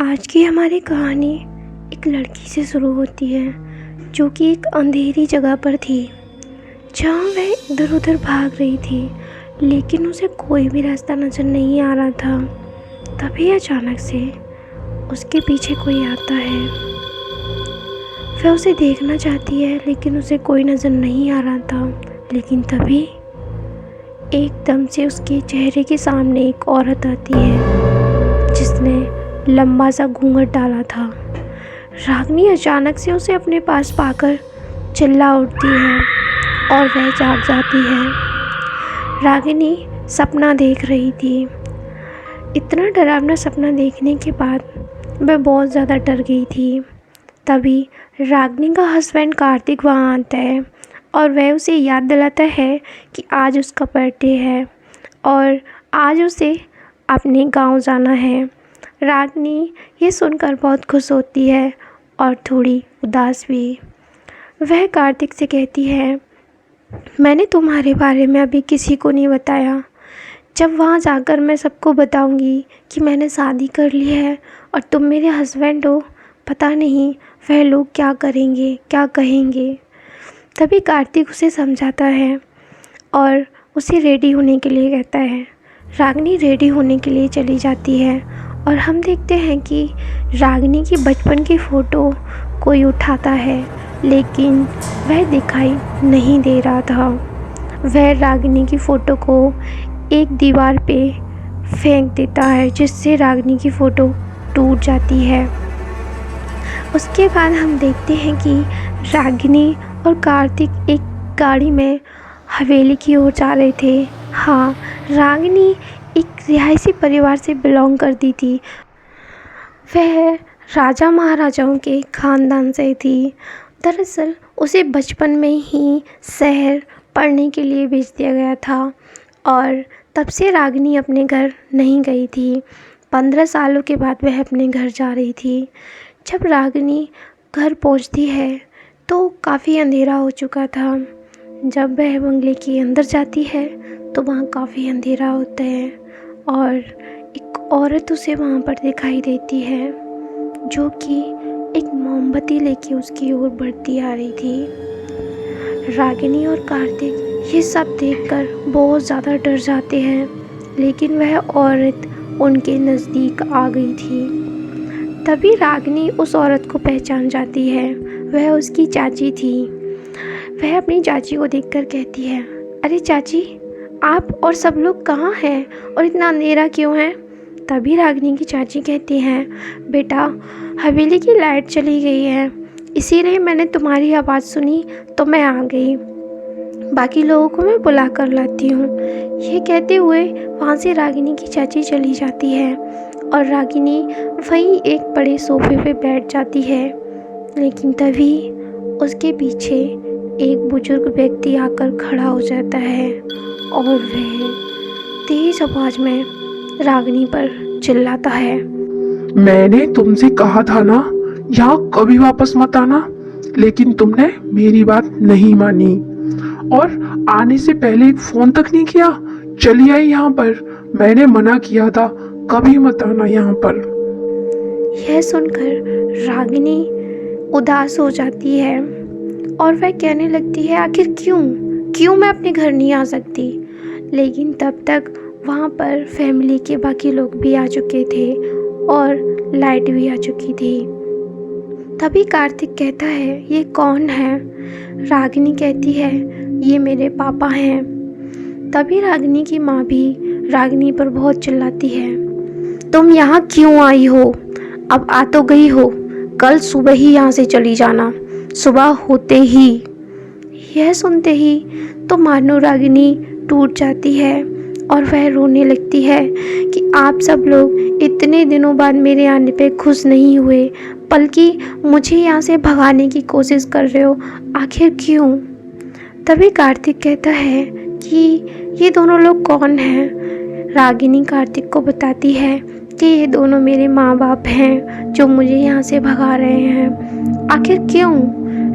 आज की हमारी कहानी एक लड़की से शुरू होती है जो कि एक अंधेरी जगह पर थी, जहाँ वह इधर उधर भाग रही थी, लेकिन उसे कोई भी रास्ता नज़र नहीं आ रहा था। तभी अचानक से उसके पीछे कोई आता है। वह उसे देखना चाहती है, लेकिन उसे कोई नज़र नहीं आ रहा था। लेकिन तभी एकदम से उसके चेहरे के सामने एक औरत आती है जिसने लंबा सा घूंघट डाला था। रागिनी अचानक से उसे अपने पास पाकर चिल्ला उठती है और वह जाग जाती है। रागिनी सपना देख रही थी। इतना डरावना सपना देखने के बाद वह बहुत ज़्यादा डर गई थी। तभी रागिनी का हस्बैंड कार्तिक वहाँ आता है और वह उसे याद दिलाता है कि आज उसका बर्थडे है और आज उसे अपने गांव जाना है। रागिनी ये सुनकर बहुत खुश होती है और थोड़ी उदास भी। वह कार्तिक से कहती है, मैंने तुम्हारे बारे में अभी किसी को नहीं बताया। जब वहाँ जाकर मैं सबको बताऊंगी कि मैंने शादी कर ली है और तुम मेरे हस्बैंड हो, पता नहीं वह लोग क्या करेंगे, क्या कहेंगे। तभी कार्तिक उसे समझाता है और उसे रेडी होने के लिए कहता है। रागिनी रेडी होने के लिए चली जाती है और हम देखते हैं कि रागिनी की बचपन की फ़ोटो कोई उठाता है, लेकिन वह दिखाई नहीं दे रहा था। वह रागिनी की फ़ोटो को एक दीवार पे फेंक देता है, जिससे रागिनी की फ़ोटो टूट जाती है। उसके बाद हम देखते हैं कि रागिनी और कार्तिक एक गाड़ी में हवेली की ओर जा रहे थे। हाँ, रागिनी एक रिहायशी परिवार से बिलोंग करती थी। वह राजा महाराजाओं के ख़ानदान से थी। दरअसल उसे बचपन में ही शहर पढ़ने के लिए भेज दिया गया था और तब से रागिनी अपने घर नहीं गई थी। 15 सालों के बाद वह अपने घर जा रही थी। जब रागिनी घर पहुंचती है तो काफ़ी अंधेरा हो चुका था। जब वह बंगले के अंदर जाती है तो वहाँ काफ़ी अंधेरा होता है और एक औरत उसे वहाँ पर दिखाई देती है, जो कि एक मोमबत्ती लेके उसकी ओर बढ़ती आ रही थी। रागिनी और कार्तिक ये सब देखकर बहुत ज़्यादा डर जाते हैं, लेकिन वह औरत उनके नज़दीक आ गई थी। तभी रागिनी उस औरत को पहचान जाती है। वह उसकी चाची थी। वह अपनी चाची को देखकर कहती है, अरे चाची, आप और सब लोग कहाँ हैं और इतना अंधेरा क्यों है? तभी रागिनी की चाची कहती हैं, बेटा, हवेली की लाइट चली गई है, इसीलिए मैंने तुम्हारी आवाज़ सुनी तो मैं आ गई। बाकी लोगों को मैं बुला कर लाती हूँ। ये कहते हुए वहाँ से रागिनी की चाची चली जाती है और रागिनी वहीं एक बड़े सोफे पे बैठ जाती है। लेकिन तभी उसके पीछे एक बुजुर्ग व्यक्ति आकर खड़ा हो जाता है और वह तेज आवाज में रागिनी पर चिल्लाता है, मैंने तुमसे कहा था ना, यहाँ कभी वापस मत आना, लेकिन तुमने मेरी बात नहीं मानी और आने से पहले एक फोन तक नहीं किया। चली आई यहाँ पर। मैंने मना किया था, कभी मत आना यहाँ पर। यह सुनकर रागिनी उदास हो जाती है और वह कहने लगती है, आखिर क्यों मैं अपने घर नहीं आ सकती। लेकिन तब तक वहाँ पर फैमिली के बाकी लोग भी आ चुके थे और लाइट भी आ चुकी थी। तभी कार्तिक कहता है, ये कौन है? रागिनी कहती है, ये मेरे पापा हैं। तभी रागिनी की माँ भी रागिनी पर बहुत चिल्लाती है, तुम यहाँ क्यों आई हो? अब आ तो गई हो, कल सुबह ही यहाँ से चली जाना, सुबह होते ही। यह सुनते ही तो मानो रागिनी टूट जाती है और वह रोने लगती है कि आप सब लोग इतने दिनों बाद मेरे आने पे खुश नहीं हुए, बल्कि मुझे यहाँ से भगाने की कोशिश कर रहे हो, आखिर क्यों? तभी कार्तिक कहता है कि ये दोनों लोग कौन हैं? रागिनी कार्तिक को बताती है कि ये दोनों मेरे माँ बाप हैं जो मुझे यहाँ से भगा रहे हैं। आखिर क्यों?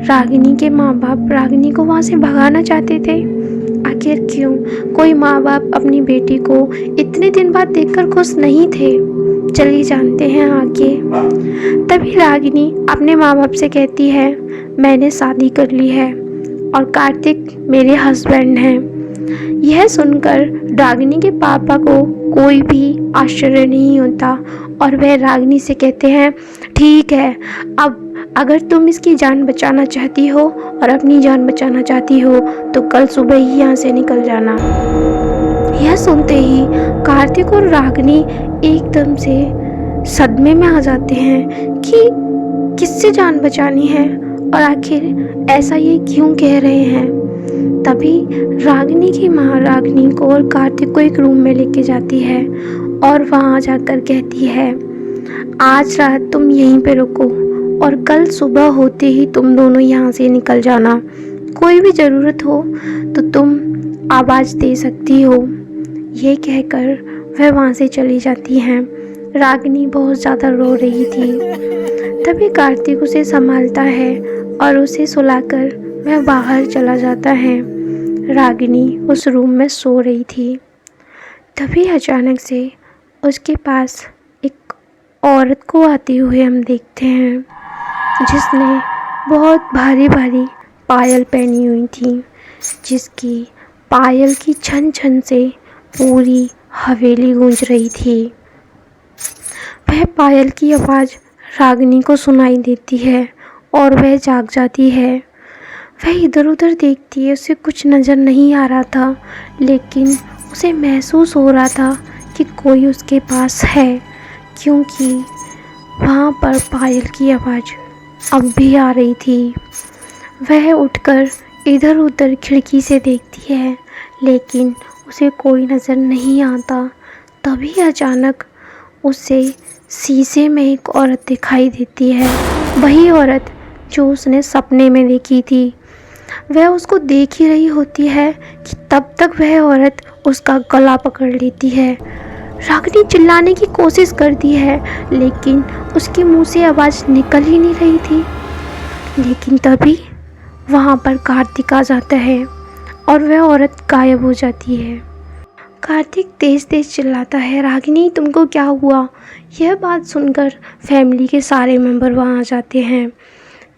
रागिनी के माँ बाप रागिनी को वहाँ से भगाना चाहते थे। आखिर क्यों? कोई माँ बाप अपनी बेटी को इतने दिन बाद देखकर खुश नहीं थे। चली जानते हैं आगे। तभी रागिनी अपने माँ बाप से कहती है मैंने शादी कर ली है और कार्तिक मेरे हस्बैंड हैं। यह सुनकर रागिनी के पापा को कोई भी आश्चर्य नहीं होता और वह रागिनी से कहते हैं ठीक है, अब अगर तुम इसकी जान बचाना चाहती हो और अपनी जान बचाना चाहती हो तो कल सुबह ही यहाँ से निकल जाना। यह सुनते ही कार्तिक और रागिनी एकदम से सदमे में आ जाते हैं कि किससे जान बचानी है और आखिर ऐसा ये क्यों कह रहे हैं। तभी रागिनी की माँ रागिनी को और कार्तिक को एक रूम में लेके जाती है और वहाँ जाकर कहती है आज रात तुम यहीं पे रुको और कल सुबह होते ही तुम दोनों यहाँ से निकल जाना। कोई भी ज़रूरत हो तो तुम आवाज़ दे सकती हो। ये कहकर वह वहाँ से चली जाती हैं। रागिनी बहुत ज़्यादा रो रही थी। तभी कार्तिक उसे संभालता है और उसे सुलाकर वह बाहर चला जाता है। रागिनी उस रूम में सो रही थी। तभी अचानक से उसके पास एक औरत को आते हुए हम देखते हैं जिसने बहुत भारी भारी पायल पहनी हुई थी, जिसकी पायल की छन छन से पूरी हवेली गूंज रही थी। वह पायल की आवाज़ रागिनी को सुनाई देती है और वह जाग जाती है। वह इधर उधर देखती है, उसे कुछ नज़र नहीं आ रहा था, लेकिन उसे महसूस हो रहा था कि कोई उसके पास है, क्योंकि वहाँ पर पायल की आवाज़ अब भी आ रही थी। वह उठकर इधर उधर खिड़की से देखती है, लेकिन उसे कोई नज़र नहीं आता। तभी अचानक उसे शीशे में एक औरत दिखाई देती है, वही औरत जो उसने सपने में देखी थी। वह उसको देख ही रही होती है कि तब तक वह औरत उसका गला पकड़ लेती है। रागिनी चिल्लाने की कोशिश करती है, लेकिन उसके मुंह से आवाज़ निकल ही नहीं रही थी। लेकिन तभी वहाँ पर कार्तिक आ जाता है और वह औरत गायब हो जाती है। कार्तिक तेज़ तेज़ चिल्लाता है रागिनी तुमको क्या हुआ। यह बात सुनकर फैमिली के सारे मेंबर वहाँ आ जाते हैं।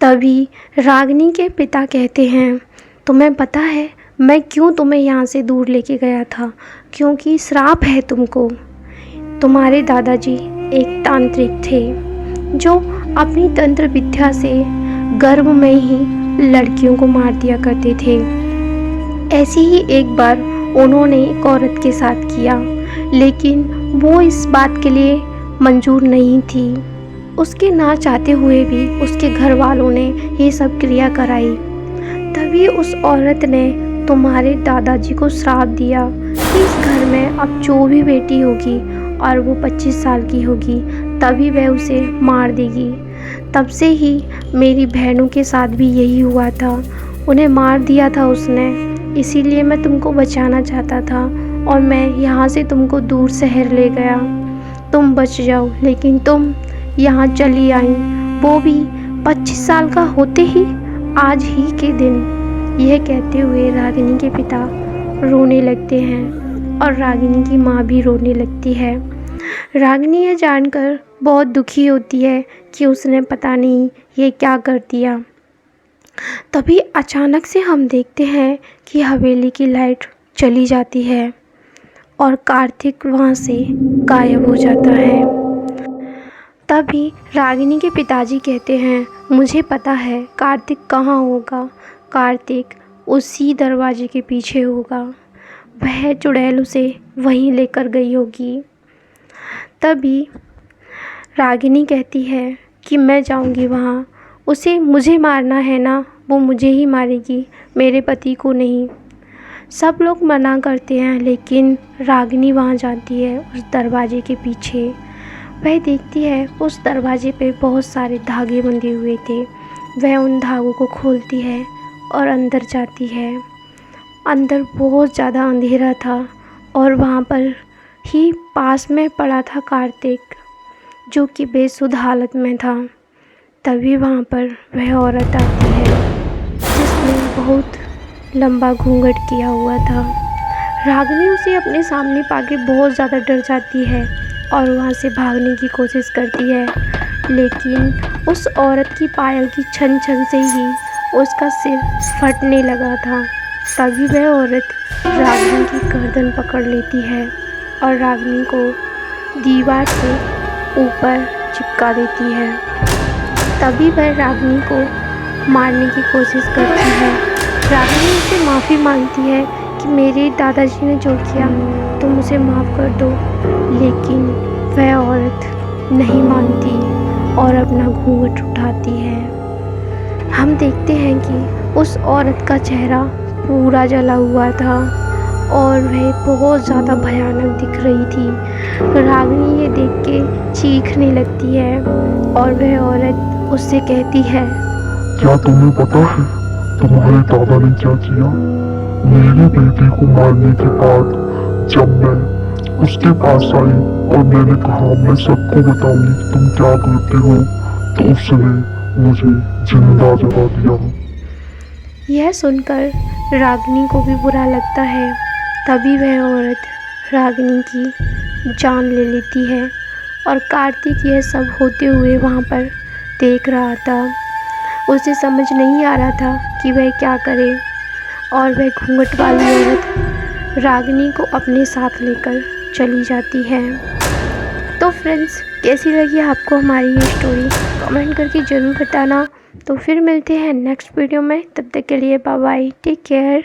तभी रागिनी के पिता कहते हैं तुम्हें पता है मैं क्यों तुम्हें यहाँ से दूर लेके गया था, क्योंकि श्राप है तुमको। तुम्हारे दादाजी एक तांत्रिक थे जो अपनी तंत्र विद्या से गर्भ में ही लड़कियों को मार दिया करते थे। ऐसी ही एक बार उन्होंने एक औरत के साथ किया, लेकिन वो इस बात के लिए मंजूर नहीं थी। उसके ना चाहते हुए भी उसके घर वालों ने ये सब क्रिया कराई। तभी उस औरत ने तुम्हारे दादाजी को श्राप दिया कि इस घर में अब जो भी बेटी होगी और वो 25 साल की होगी तभी वह उसे मार देगी। तब से ही मेरी बहनों के साथ भी यही हुआ था, उन्हें मार दिया था उसने। इसीलिए मैं तुमको बचाना चाहता था और मैं यहाँ से तुमको दूर शहर ले गया, तुम बच जाओ, लेकिन तुम यहाँ चली आई, वो भी 25 साल का होते ही, आज ही के दिन। यह कहते हुए रागिनी के पिता रोने लगते हैं और रागिनी की माँ भी रोने लगती है। रागिनी यह जानकर बहुत दुखी होती है कि उसने पता नहीं ये क्या कर दिया। तभी अचानक से हम देखते हैं कि हवेली की लाइट चली जाती है और कार्तिक वहाँ से गायब हो जाता है। तभी रागिनी के पिताजी कहते हैं मुझे पता है कार्तिक कहाँ होगा, कार्तिक उसी दरवाजे के पीछे होगा, वह चुड़ैल उसे वहीं लेकर गई होगी। तभी रागिनी कहती है कि मैं जाऊंगी वहाँ, उसे मुझे मारना है ना, वो मुझे ही मारेगी, मेरे पति को नहीं। सब लोग मना करते हैं, लेकिन रागिनी वहाँ जाती है उस दरवाजे के पीछे। वह देखती है उस दरवाजे पे बहुत सारे धागे बंधे हुए थे। वह उन धागों को खोलती है और अंदर जाती है। अंदर बहुत ज़्यादा अंधेरा था और वहाँ पर ही पास में पड़ा था कार्तिक, जो कि बेसुध हालत में था। तभी वहाँ पर वह औरत आती है जिसने बहुत लंबा घूंघट किया हुआ था। रागिनी उसे अपने सामने पाके बहुत ज़्यादा डर जाती है और वहाँ से भागने की कोशिश करती है, लेकिन उस औरत की पायल की छन छन से ही उसका सिर फटने लगा था। तभी वह औरत रागिनी की गर्दन पकड़ लेती है और रागिनी को दीवार से ऊपर चिपका देती है। तभी वह रागिनी को मारने की कोशिश करती है। रागिनी उसे माफ़ी मांगती है कि मेरे दादाजी ने जो किया तुम उसे माफ़ कर दो, लेकिन वह औरत नहीं मानती और अपना घूंघट उठाती है। हम देखते हैं कि उस औरत का चेहरा पूरा जला हुआ था और वह बहुत ज़्यादा भयानक दिख रही थी। रागिनी ये देख के चीखने लगती है और वह औरत उससे कहती है, क्या तुम्हें पता है तुम्हारे दादा ने क्या किया? मेरी बेटी को मारने के बाद जब मैं उसके पास आई और मैंने कहा मैं सबको बताऊंगी कि तुम क्या करते हो, तो उसने मुझे जिंदा जला दिया। यह सुनकर रागिनी को भी बुरा लगता है। तभी वह औरत रागिनी की जान ले लेती है और कार्तिक यह सब होते हुए वहाँ पर देख रहा था। उसे समझ नहीं आ रहा था कि वह क्या करे और वह घूंघट वाली औरत रागिनी को अपने साथ लेकर चली जाती है। तो फ्रेंड्स, कैसी लगी आपको हमारी ये स्टोरी कमेंट करके ज़रूर बताना। तो फिर मिलते हैं नेक्स्ट वीडियो में, तब तक के लिए बाय बाय, टेक केयर।